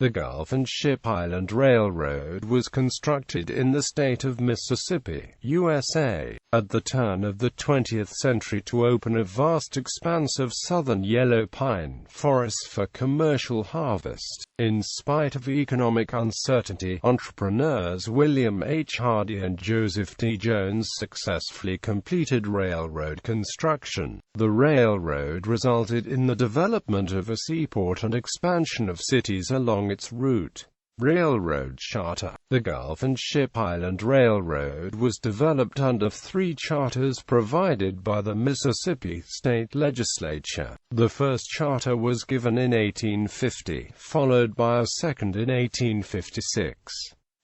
The Gulf and Ship Island Railroad was constructed in the state of Mississippi, USA, at the turn of the 20th century to open a vast expanse of southern yellow pine forests for commercial harvest. In spite of economic uncertainty, entrepreneurs William H.Hardy and Joseph T.Jones successfully completed railroad construction. The railroad resulted in the development of a seaport and expansion of cities along its route. Railroad charter. The Gulf and Ship Island Railroad was developed under 3 charters provided by the Mississippi State Legislature. The first charter was given in 1850, followed by a second in 1856.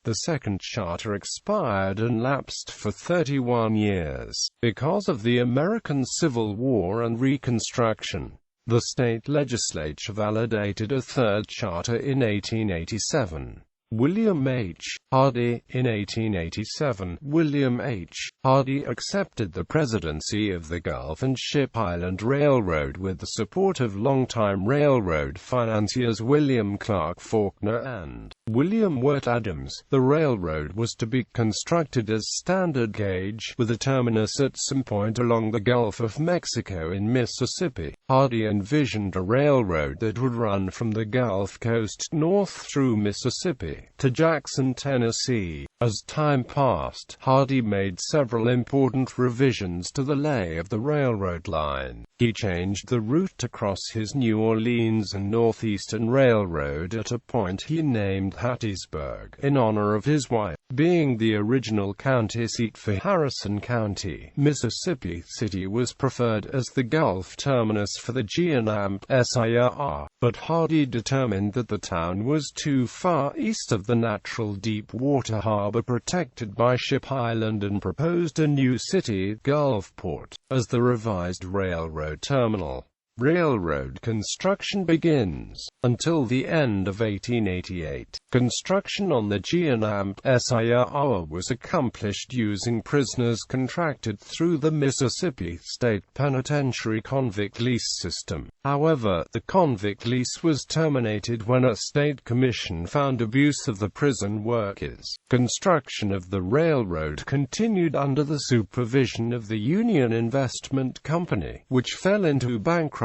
The second charter expired and lapsed for 31 years. Because of the American Civil War and Reconstruction, the state legislature validated a third charter in 1887. William H. Hardy. In 1887, William H. Hardy accepted the presidency of the Gulf and Ship Island Railroad with the support of longtime railroad financiers William Clark Faulkner and William Wirt Adams. The railroad was to be constructed as standard gauge, with a terminus at some point along the Gulf of Mexico in Mississippi. Hardy envisioned a railroad that would run from the Gulf Coast north through Mississippi to Jackson, Tennessee. As time passed, Hardy made several important revisions to the lay of the railroad line. He changed the route to cross his New Orleans and Northeastern Railroad at a point he named Hattiesburg, in honor of his wife. Being the original county seat for Harrison County, Mississippi City was preferred as the Gulf terminus for the GNAMP-SIR, but Hardy determined that the town was too far east of the natural deep water harbor protected by Ship Island and proposed a new city, Gulfport, as the revised railroad terminal. Railroad construction begins. Until the end of 1888, construction on the GNAMP-SIR was accomplished using prisoners contracted through the Mississippi State Penitentiary convict lease system. However, the convict lease was terminated when a state commission found abuse of the prison workers. Construction of the railroad continued under the supervision of the Union Investment Company, which fell into bankruptcy,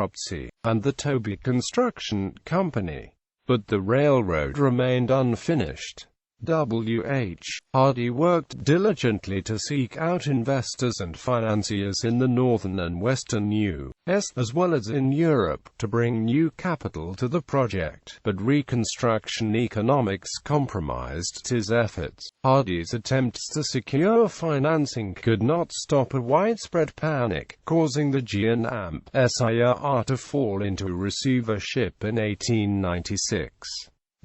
and the Toby Construction Company. But the railroad remained unfinished. W.H. Hardy worked diligently to seek out investors and financiers in the northern and western U.S., as well as in Europe, to bring new capital to the project, but Reconstruction economics compromised his efforts. Hardy's attempts to secure financing could not stop a widespread panic, causing the GNAMP-SIR to fall into receivership in 1896.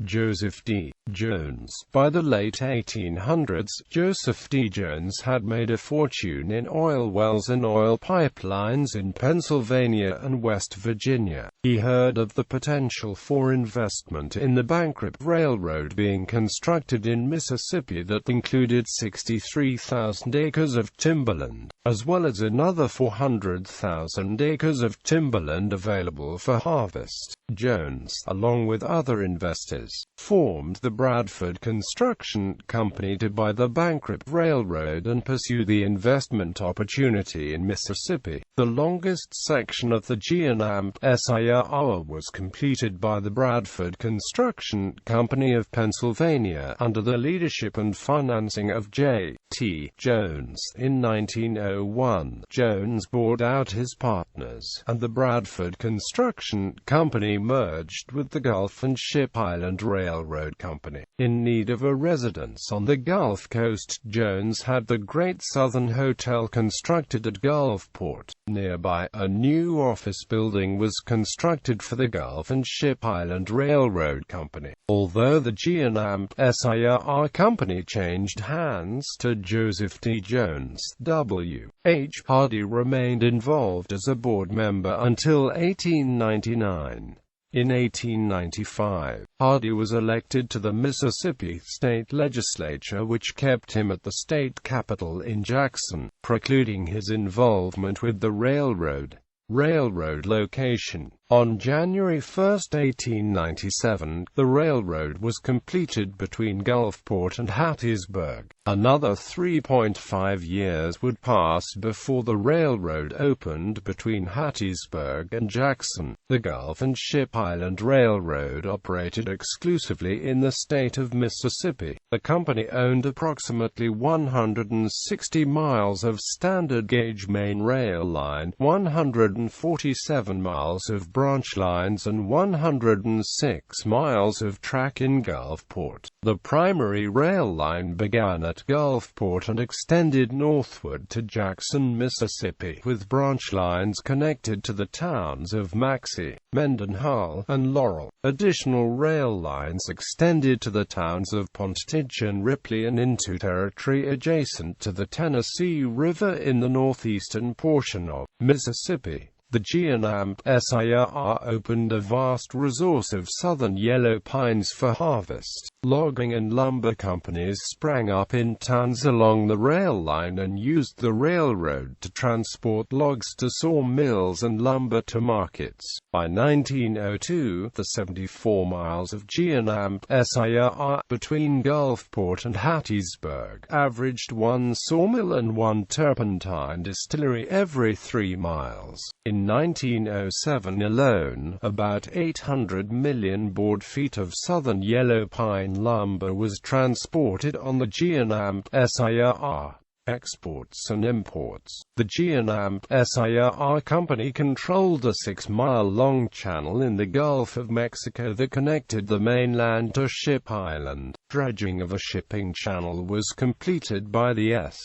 Joseph D. Jones. By the late 1800s, Joseph D. Jones had made a fortune in oil wells and oil pipelines in Pennsylvania and West Virginia. He heard of the potential for investment in the bankrupt railroad being constructed in Mississippi that included 63,000 acres of timberland, as well as another 400,000 acres of timberland available for harvest. Jones, along with other investors, formed the Bradford Construction Company to buy the bankrupt railroad and pursue the investment opportunity in Mississippi. The longest section of the GNAMP-SIR was completed by the Bradford Construction Company of Pennsylvania under the leadership and financing of J.T. Jones. In 1901, Jones bought out his partners, and the Bradford Construction Company merged with the Gulf and Ship Island Railroad Company. In need of a residence on the Gulf Coast, Jones had the Great Southern Hotel constructed at Gulfport. Nearby, a new office building was constructed for the Gulf and Ship Island Railroad Company. Although the GNAMP-SIR Company changed hands to Joseph T. Jones, W.H. Hardy remained involved as a board member until 1899. In 1895, Hardy was elected to the Mississippi State Legislature, which kept him at the state capitol in Jackson, precluding his involvement with the railroad. Railroad location. On January 1, 1897, the railroad was completed between Gulfport and Hattiesburg. Another 3.5 years would pass before the railroad opened between Hattiesburg and Jackson. The Gulf and Ship Island Railroad operated exclusively in the state of Mississippi. The company owned approximately 160 miles of standard gauge main rail line, 147 miles of branch lines and 106 miles of track in Gulfport. The primary rail line began at Gulfport and extended northward to Jackson, Mississippi, with branch lines connected to the towns of Maxey, Mendenhall, and Laurel. Additional rail lines extended to the towns of Pontich and Ripley and into territory adjacent to the Tennessee River in the northeastern portion of Mississippi. The G&M-SIR opened a vast resource of southern yellow pines for harvest. Logging and lumber companies sprang up in towns along the rail line and used the railroad to transport logs to sawmills and lumber to markets. By 1902, the 74 miles of G&M-SIR between Gulfport and Hattiesburg averaged one sawmill and one turpentine distillery every 3 miles. In 1907 alone, about 800 million board feet of southern yellow pine lumber was transported on the G&M-SIR. Exports and imports. The G&M-SIR company controlled a 6-mile-long channel in the Gulf of Mexico that connected the mainland to Ship Island. Dredging of a shipping channel was completed by the S.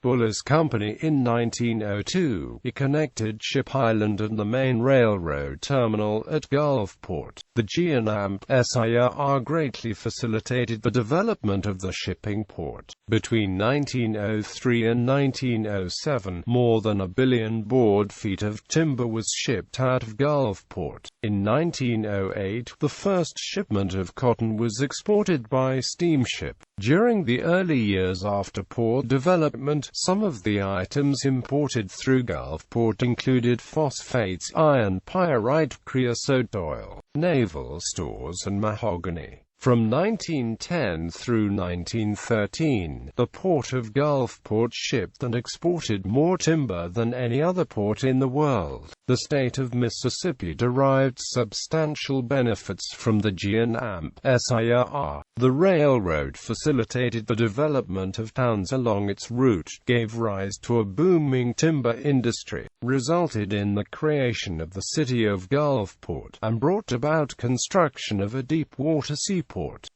Bullis Company in 1902. It connected Ship Island and the main railroad terminal at Gulfport. The G&M-SIR greatly facilitated the development of the shipping port. Between 1903 and 1907, more than 1 billion board feet of timber was shipped out of Gulfport. In 1908, the first shipment of cotton was exported by steamship. During the early years after port development, some of the items imported through Gulfport included phosphates, iron, pyrite, creosote oil, naval stores and mahogany. From 1910 through 1913, the port of Gulfport shipped and exported more timber than any other port in the world. The state of Mississippi derived substantial benefits from the G&M-SIR. The railroad facilitated the development of towns along its route, gave rise to a booming timber industry, resulted in the creation of the city of Gulfport, and brought about construction of a deep-water seaport.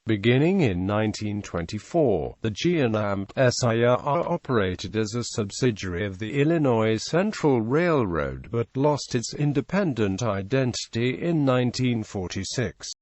Beginning in 1924, the G&M-SIR operated as a subsidiary of the Illinois Central Railroad but lost its independent identity in 1946.